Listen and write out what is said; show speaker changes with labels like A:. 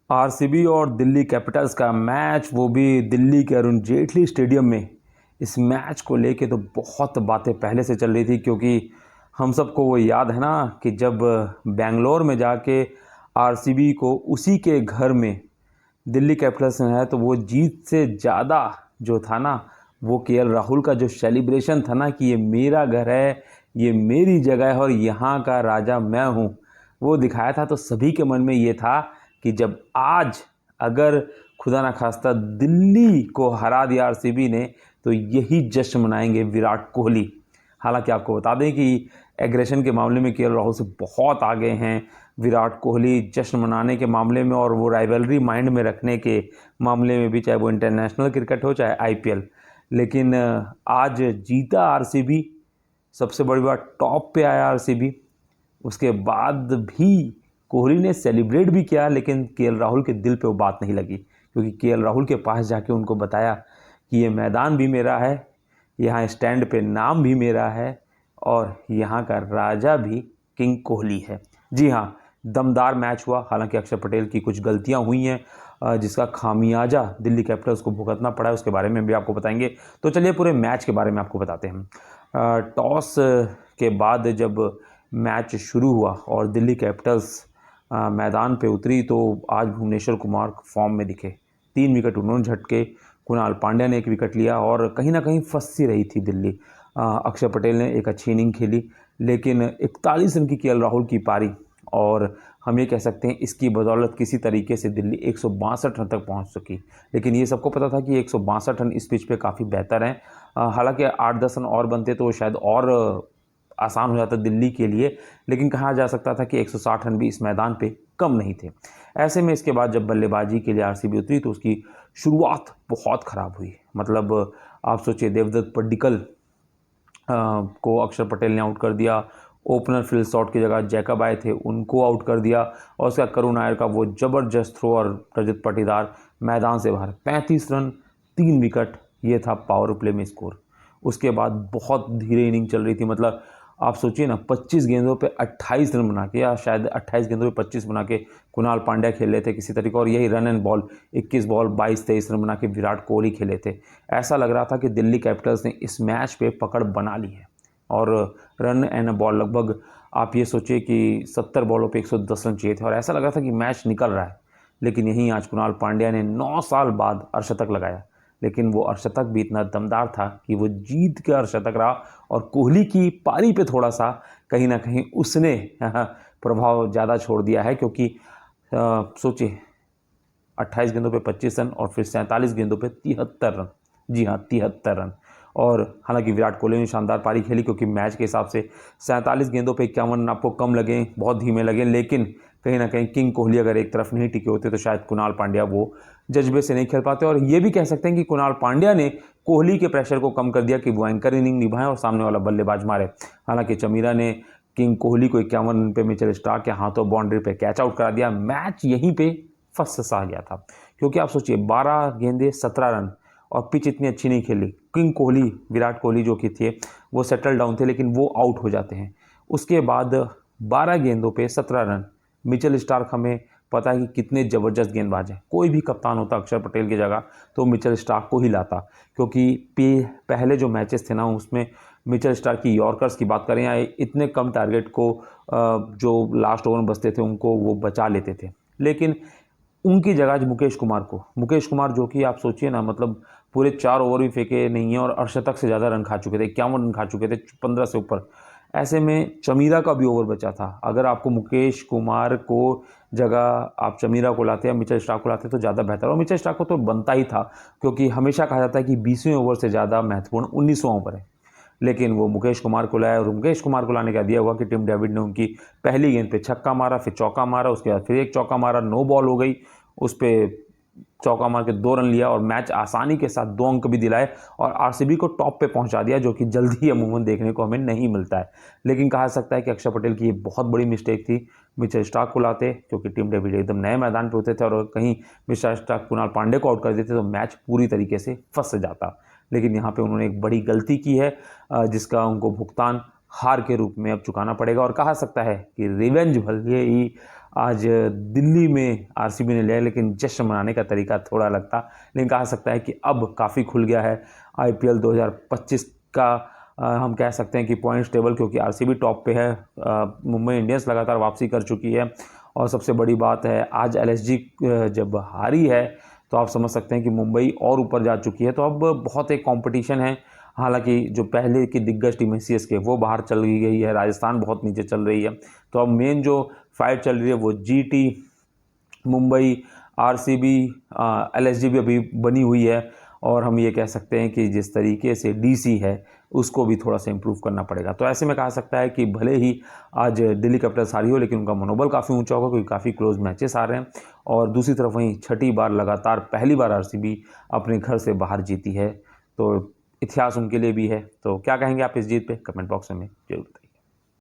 A: RCB और Delhi Capitals का match, वो भी दिल्ली के अरुण जेटली स्टेडियम में। इस मैच को लेके तो बहुत बातें पहले से चल रही थी, क्योंकि हम सबको वो याद है ना कि जब बेंगलोर में जाके आरसीबी को उसी के घर में दिल्ली कैपिटल्स ने है, तो वो जीत से ज़्यादा जो था ना, वो केएल राहुल का जो सेलिब्रेशन था ना कि ये मेरा घर है, ये मेरी जगह है और यहाँ का राजा मैं हूँ, वो दिखाया था। तो सभी के मन में ये था कि जब आज अगर खुदा ना खास्ता दिल्ली को हरा दिया आरसीबी ने, तो यही जश्न मनाएंगे विराट कोहली। हालांकि आपको बता दें कि एग्रेशन के मामले में केएल राहुल से बहुत आगे हैं विराट कोहली, जश्न मनाने के मामले में और वो राइवलरी माइंड में रखने के मामले में भी, चाहे वो इंटरनेशनल क्रिकेट हो चाहे आईपीएल। लेकिन आज जीता आरसीबी, सबसे बड़ी बात टॉप पे आया आरसीबी। उसके बाद भी कोहली ने सेलिब्रेट भी किया, लेकिन केएल राहुल के दिल पे वो बात नहीं लगी, क्योंकि केएल राहुल के पास जाके उनको बताया कि ये मैदान भी मेरा है, यहाँ स्टैंड पे नाम भी मेरा है और यहाँ का राजा भी किंग कोहली है। जी हाँ, दमदार मैच हुआ। हालांकि अक्षर पटेल की कुछ गलतियां हुई हैं, जिसका खामियाजा दिल्ली कैपिटल्स को भुगतना पड़ा है, उसके बारे में भी आपको बताएंगे। तो चलिए पूरे मैच के बारे में आपको बताते हैं। टॉस के बाद जब मैच शुरू हुआ और दिल्ली कैपिटल्स मैदान पे उतरी, तो आज भुवनेश्वर कुमार फॉर्म में दिखे। 3 विकेट उन्होंने झटके, कुणाल पांड्या ने 1 विकेट लिया और कहीं ना कहीं फंस सी रही थई दिल्ली। अक्षर पटेल ने एक अच्छी इनिंग खेली, लेकिन 41 रन की केएल राहुल की पारी, और हम ये कह सकते हैं इसकी बदौलत किसी तरीके से दिल्ली 162 रन तक पहुंच सकी। लेकिन ये सबको पता था कि 162 रन इस पिच पे काफ़ी बेहतर हैं। हालांकि 8-10 रन और बनते तो शायद और आसान हो जाता दिल्ली के लिए, लेकिन कहा जा सकता था कि 160 रन भी इस मैदान पे कम नहीं थे। ऐसे में इसके बाद जब बल्लेबाजी के लिए आरसीबी उतरी, तो उसकी शुरुआत बहुत ख़राब हुई। मतलब आप सोचिए, देवदत्त पड्डिकल को अक्षर पटेल ने आउट कर दिया। ओपनर फिल शॉट की जगह जैकब आए थे, उनको आउट कर दिया। और उसका करुण नायर का वो ज़बरदस्त थ्रो और रजत पाटीदार मैदान से बाहर। 35 रन 3 विकेट, ये था पावर प्ले में स्कोर। उसके बाद बहुत धीरे इनिंग चल रही थी। मतलब आप सोचिए ना, 25 गेंदों पे 28 रन बना के, या शायद 28 गेंदों पे 25 बना के कुणाल पांड्या खेल रहे थे किसी तरीके, और यही run and ball 21 ball 22-23 run बना के विराट कोहली खेले थे। ऐसा लग रहा था कि दिल्ली कैपिटल्स ने इस मैच पे पकड़ बना ली है। और रन एंड बॉल लगभग आप ये सोचिए कि 70 बॉलों पे 110 रन चाहिए थे, और ऐसा लग रहा था कि मैच निकल रहा है। लेकिन यहीं आज कुणाल पांड्या ने 9 साल बाद अर्धशतक लगाया, लेकिन वो अर्धशतक भी इतना दमदार था कि वो जीत के अर्धशतक रहा। और कोहली की पारी पे थोड़ा सा कहीं ना कहीं उसने प्रभाव ज़्यादा छोड़ दिया है, क्योंकि सोचिए 28 गेंदों पे 25 रन और फिर 47 गेंदों पे 73 रन। जी हाँ, 73 रन। और हालांकि विराट कोहली ने शानदार पारी खेली, क्योंकि मैच के हिसाब से 47 गेंदों पे 51 रन आपको कम लगे, बहुत धीमे लगे, लेकिन कहीं ना कहीं किंग कोहली अगर एक तरफ नहीं टिके होते, तो शायद कुणाल पांड्या वो जज्बे से नहीं खेल पाते। और ये भी कह सकते हैं कि कुणाल पांड्या ने कोहली के प्रेशर को कम कर दिया कि वो एंकर इनिंग निभाएं और सामने वाला बल्लेबाज मारे। हालांकि चमीरा ने किंग कोहली को 51 रन पे मिचेल स्टार्क के हाथों बाउंड्री पे कैच आउट करा दिया। मैच यहीं पे फंस सा गया था, क्योंकि आप सोचिए 12 गेंदे 17 रन, और पिच इतनी अच्छी नहीं खेली। किंग कोहली, विराट कोहली जो कि थे, वो सेटल डाउन थे, लेकिन वो आउट हो जाते हैं। उसके बाद 12 गेंदों पे 17 रन। मिचेल स्टार्क हमें पता है कि कितने ज़बरदस्त गेंदबाज हैं। कोई भी कप्तान होता अक्षर पटेल की जगह, तो मिचेल स्टार्क को ही लाता, क्योंकि पहले जो मैचेस थे ना, उसमें मिचेल स्टार्क की यॉर्कर्स की बात करें या इतने कम टारगेट को जो लास्ट ओवर में बचते थे उनको वो बचा लेते थे। लेकिन उनकी जगह आज मुकेश कुमार जो कि आप सोचिए ना, मतलब पूरे 4 ओवर भी फेंके नहीं है और अर्धशतक से ज़्यादा रन खा चुके थे, 51 रन खा चुके थे 15 से ऊपर। ऐसे में चमीरा का भी ओवर बचा था। अगर आपको मुकेश कुमार को जगह आप चमीरा को लाते या मिचेल स्टार्क को लाते तो ज़्यादा बेहतर, और मिचेल स्टार्क को तो बनता ही था, क्योंकि हमेशा कहा जाता है कि 20वें ओवर से ज़्यादा महत्वपूर्ण 19वां ओवर है। लेकिन वो मुकेश कुमार को लाया, और मुकेश कुमार को लाने का दिया हुआ कि टिम डेविड ने उनकी पहली गेंद पे छक्का मारा, फिर चौका मारा, उसके बाद फिर एक चौका मारा, 9 बॉल हो गई, उस पर चौका मार के 2 रन लिया और मैच आसानी के साथ 2 अंक भी दिलाए और आरसीबी को टॉप पे पहुंचा दिया, जो कि जल्दी अमूमन देखने को हमें नहीं मिलता है। लेकिन कहा सकता है कि अक्षर पटेल की ये बहुत बड़ी मिस्टेक थी। मिचेल स्टार्क को लाते, क्योंकि टीम डेविड एकदम नए मैदान पे होते थे, और कहीं मिचेल स्टार्क कुणाल पांड्या को आउट कर देते तो मैच पूरी तरीके से फंस जाता। लेकिन यहाँ पे उन्होंने एक बड़ी गलती की है, जिसका उनको भुगतान हार के रूप में अब चुकाना पड़ेगा। और कहा सकता है कि रिवेंज भले ही आज दिल्ली में आरसीबी ने लिया, लेकिन जश्न मनाने का तरीका थोड़ा अलग था। लेकिन कहा सकता है कि अब काफ़ी खुल गया है आईपीएल 2025 का। हम कह सकते हैं कि पॉइंट्स टेबल, क्योंकि आरसीबी टॉप पे है, मुंबई इंडियंस लगातार वापसी कर चुकी है। और सबसे बड़ी बात है, आज एलएसजी जब हारी है तो आप समझ सकते हैं कि मुंबई और ऊपर जा चुकी है। तो अब बहुत एक कंपटीशन है। हालांकि जो पहले की दिग्गज टीम है सीएसके, वो बाहर चल गई है, राजस्थान बहुत नीचे चल रही है। तो अब मेन जो फाइट चल रही है वो जीटी, मुंबई, आरसीबी, एलएसजी भी अभी बनी हुई है। और हम ये कह सकते हैं कि जिस तरीके से डीसी है उसको भी थोड़ा सा इम्प्रूव करना पड़ेगा। तो ऐसे में कहा सकता है कि भले ही आज दिल्ली कैपिटल्स हारी हो, लेकिन उनका मनोबल काफ़ी ऊंचा होगा, क्योंकि काफ़ी क्लोज मैचेस आ रहे हैं। और दूसरी तरफ वहीं छठी बार लगातार, पहली बार आरसीबी अपने घर से बाहर जीती है, तो इतिहास उनके लिए भी है। तो क्या कहेंगे आप इस जीत पे, कमेंट बॉक्स में जरूर बताइए।